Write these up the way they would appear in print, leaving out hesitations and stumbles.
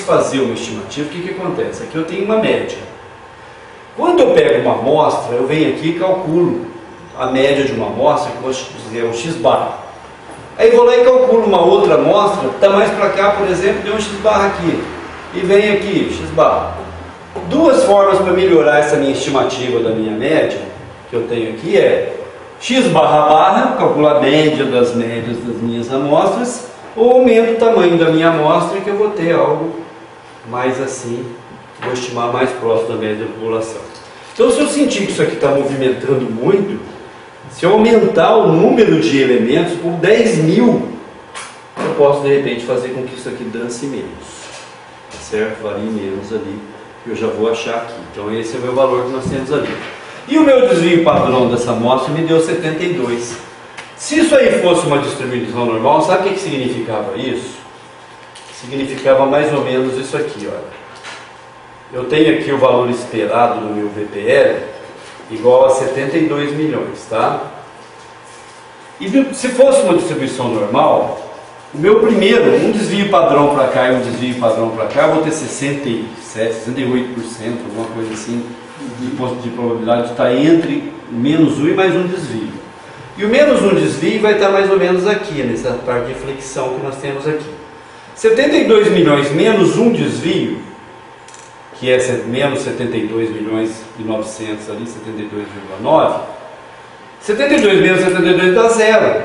fazer uma estimativa, o que acontece? Aqui eu tenho uma média. Quando eu pego uma amostra, eu venho aqui e calculo a média de uma amostra, que eu vou dizer um x barra. Aí vou lá e calculo uma outra amostra, está mais para cá, por exemplo, deu um x barra aqui. E vem aqui, x barra. Duas formas para melhorar essa minha estimativa da minha média, que eu tenho aqui, é x barra barra, calcular a média das médias das minhas amostras, ou aumento o tamanho da minha amostra, que eu vou ter algo mais assim, vou estimar mais próximo da média da população. Então, se eu sentir que isso aqui está movimentando muito, se eu aumentar o número de elementos por 10.000, eu posso de repente fazer com que isso aqui dance menos, certo? Varie menos ali, eu já vou achar aqui. Então esse é o meu valor que nós temos ali. E o meu desvio padrão dessa amostra me deu 72. Se isso aí fosse uma distribuição normal, sabe o que significava isso? Significava mais ou menos isso aqui, olha. Eu tenho aqui o valor esperado no meu VPL igual a 72 milhões, tá? E se fosse uma distribuição normal, o meu primeiro, um desvio padrão para cá e um desvio padrão para cá, eu vou ter 67, 68%, alguma coisa assim, de probabilidade de estar entre menos 1 e mais um desvio. E o menos um desvio vai estar mais ou menos aqui, nessa parte de flexão que nós temos aqui. 72 milhões menos um desvio, que é menos 72 milhões e 900 ali, 72,9. 72 menos 72 dá zero.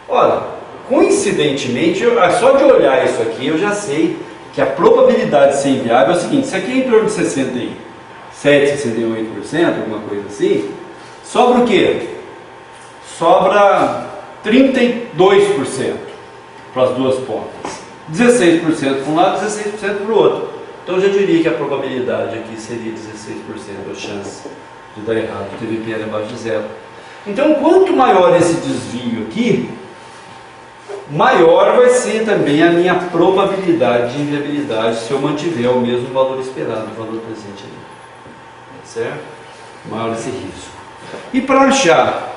Olha, coincidentemente, só de olhar isso aqui, eu já sei que a probabilidade de ser inviável é o seguinte: isso aqui é em torno de 67, 68%, alguma coisa assim. Sobra o quê? Sobra 32% para as duas pontas. 16% para um lado, 16% para o outro. Então eu já diria que a probabilidade aqui seria 16% a chance de dar errado, de ter VPL abaixo de zero. Então, quanto maior esse desvio aqui, maior vai ser também a minha probabilidade de inviabilidade se eu mantiver o mesmo valor esperado, o valor presente ali. Certo? Maior esse risco. E para achar,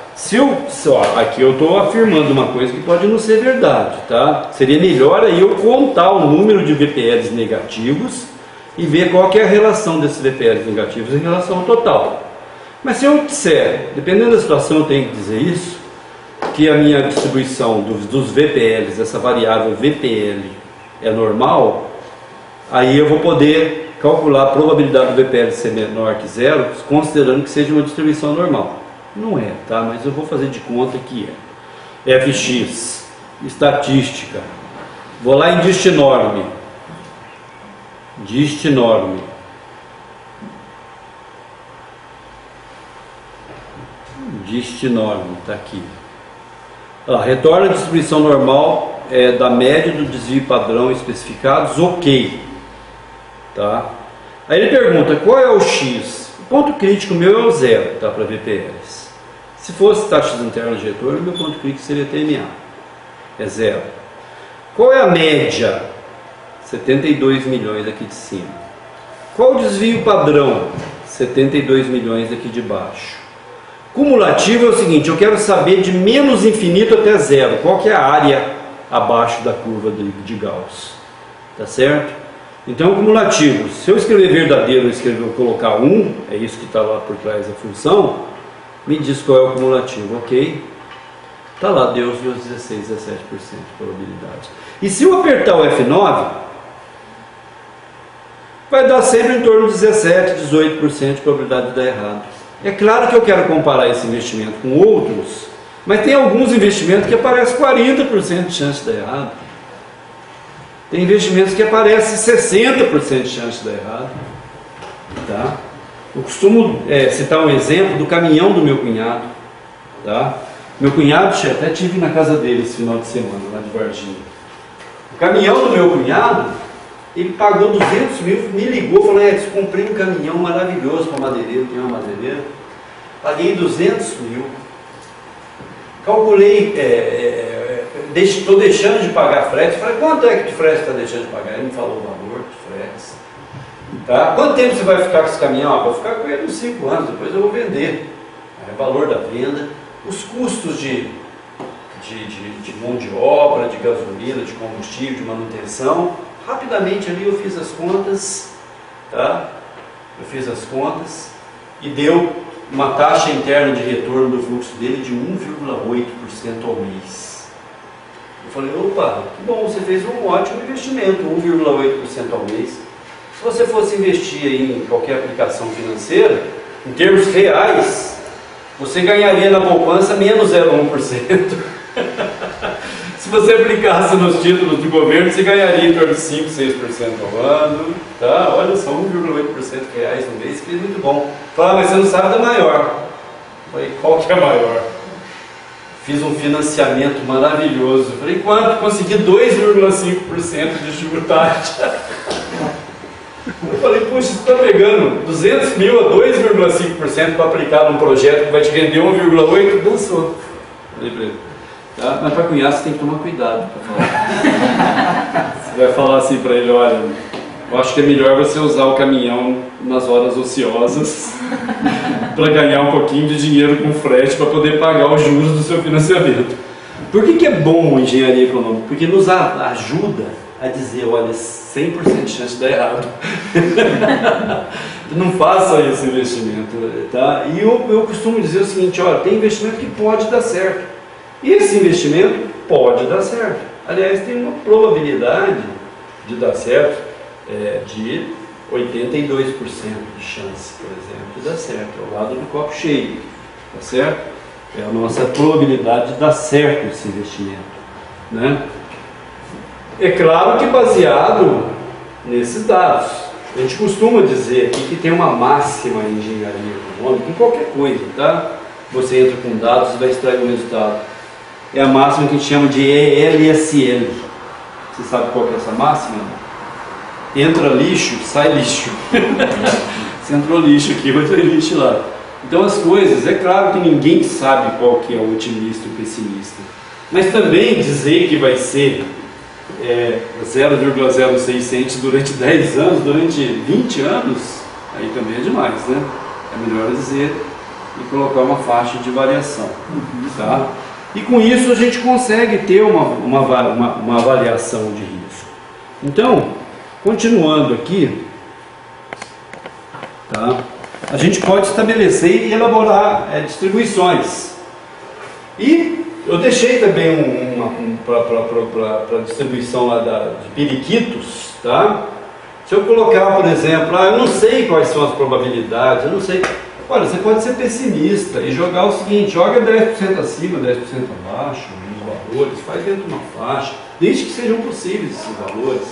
aqui eu estou afirmando uma coisa que pode não ser verdade, tá? Seria melhor aí eu contar o número de VPLs negativos e ver qual que é a relação desses VPLs negativos em relação ao total. Mas se eu disser, dependendo da situação eu tenho que dizer isso, que a minha distribuição dos VPLs, essa variável VPL é normal, aí eu vou poder calcular a probabilidade do VPL ser menor que zero, considerando que seja uma distribuição normal. Não é, tá? Mas eu vou fazer de conta que é. FX, estatística, vou lá em distinorme. Distinorme. Distinorme, está aqui. Ela retorna a distribuição normal da média do desvio padrão especificados, ok. Tá? Aí ele pergunta, qual é o X? O ponto crítico meu é o zero, tá? Para VPLs. Se fosse taxas internas de retorno, meu ponto crítico seria TMA. É zero. Qual é a média? 72 milhões aqui de cima. Qual o desvio padrão? 72 milhões aqui de baixo. Cumulativo é o seguinte, eu quero saber de menos infinito até zero. Qual que é a área abaixo da curva de Gauss? Tá certo? Então, cumulativo, se eu escrever verdadeiro, eu colocar 1, é isso que está lá por trás da função, me diz qual é o cumulativo, ok? Está lá, deu os 16, 17% de probabilidade. E se eu apertar o F9, vai dar sempre em torno de 17, 18% de probabilidade de dar errado. É claro que eu quero comparar esse investimento com outros, mas tem alguns investimentos que aparecem 40% de chance de dar errado. Tem investimentos que aparecem 60% de chance de dar errado. Tá? Eu costumo citar um exemplo do caminhão do meu cunhado. Tá? Meu cunhado, até estive na casa dele esse final de semana, lá de Varginha. O caminhão do meu cunhado, ele pagou 200 mil, me ligou, falou, Edson, comprei um caminhão maravilhoso para madeireiro, tem uma madeireira. Paguei 200 mil. Calculei, estou deixando de pagar frete. Falei, quanto é que de frete está deixando de pagar? Ele me falou o valor de frete. Tá? Quanto tempo você vai ficar com esse caminhão? Vou ficar com ele uns 5 anos, depois eu vou vender. Valor da venda, os custos de mão de obra, de gasolina, de combustível, de manutenção. rapidamente ali eu fiz as contas, tá? Eu fiz as contas e deu uma taxa interna de retorno do fluxo dele de 1,8% ao mês. Eu falei, opa, que bom, você fez um ótimo investimento, 1,8% ao mês. Se você fosse investir em qualquer aplicação financeira, em termos reais, você ganharia na poupança menos 0,1%. Se você aplicasse nos títulos do governo, você ganharia em torno de 5, 6% ao ano. Tá? Olha só, 1,8% reais no mês, que é muito bom. Fala, mas você não sabe da maior. Eu falei, qual que é a maior? Fiz um financiamento maravilhoso. Eu falei, quanto? Consegui 2,5% de juro taxa. Eu falei, puxa, você está pegando 200 mil a 2,5% para aplicar num projeto que vai te render 1,8%? Dançou. Falei para ele. Tá? Mas para cunhar você tem que tomar cuidado para falar. Você vai falar assim para ele, olha, eu acho que é melhor você usar o caminhão nas horas ociosas para ganhar um pouquinho de dinheiro com frete para poder pagar os juros do seu financiamento. Por que é bom engenharia econômica? Porque nos ajuda a dizer, olha, 100% de chance de dar errado. Não faça esse investimento, tá? E eu costumo dizer o seguinte, olha, tem investimento que pode dar certo. E esse investimento pode dar certo. Aliás, tem uma probabilidade de dar certo de 82% de chance, por exemplo, de dar certo. É o lado do copo cheio, tá certo? É a nossa probabilidade de dar certo esse investimento, né? É claro que baseado nesses dados. A gente costuma dizer aqui que tem uma máxima em engenharia econômica, em qualquer coisa, tá? Você entra com dados e vai extrair um resultado. É a máxima que a gente chama de ELSL. Você sabe qual que é essa máxima? Entra lixo, sai lixo. Se entrou lixo aqui, vai ter lixo lá. Então as coisas, é claro que ninguém sabe qual que é o otimista e o pessimista. Mas também dizer que vai ser 0,06 cents durante 10 anos, durante 20 anos, aí também é demais, né? É melhor dizer e colocar uma faixa de variação, tá? E com isso a gente consegue ter uma avaliação de risco. Então, continuando aqui, tá? A gente pode estabelecer e elaborar distribuições. E eu deixei também para distribuição lá de periquitos, tá? Se eu colocar, por exemplo, eu não sei quais são as probabilidades, eu não sei. Olha, você pode ser pessimista e jogar o seguinte, joga 10% acima, 10% abaixo, os valores, faz dentro de uma faixa, desde que sejam possíveis esses valores,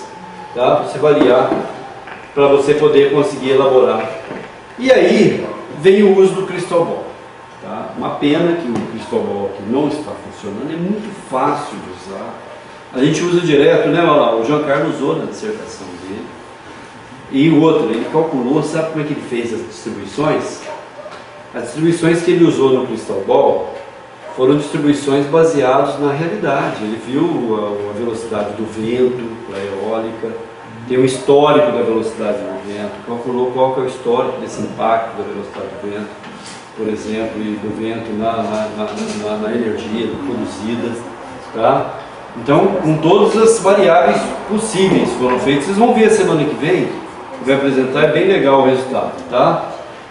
tá? Para você variar, para você poder conseguir elaborar. E aí vem o uso do crystal ball. Tá? Uma pena que o crystal ball aqui não está funcionando, é muito fácil de usar. A gente usa direto, né? Olha lá, o João Carlos usou na dissertação dele. E o outro, ele calculou, sabe como é que ele fez as distribuições? As distribuições que ele usou no crystal ball foram distribuições baseadas na realidade. Ele viu a velocidade do vento, a eólica, tem um histórico da velocidade do vento, calculou qual que é o histórico desse impacto da velocidade do vento, por exemplo, e do vento na energia produzida, tá? Então, com todas as variáveis possíveis foram feitas. Vocês vão ver a semana que vem, vai apresentar, é bem legal o resultado, tá?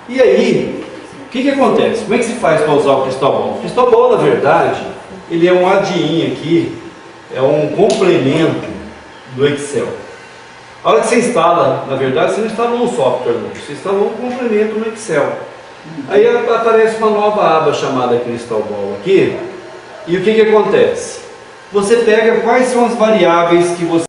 E aí, o que acontece? Como é que se faz para usar o crystal ball? O crystal ball, na verdade, ele é um add-in aqui, é um complemento do Excel. A hora que você instala, na verdade, você não instalou um software, não. Você instalou um complemento no Excel. Aí aparece uma nova aba chamada Crystal Ball aqui, e o que acontece? Você pega quais são as variáveis que você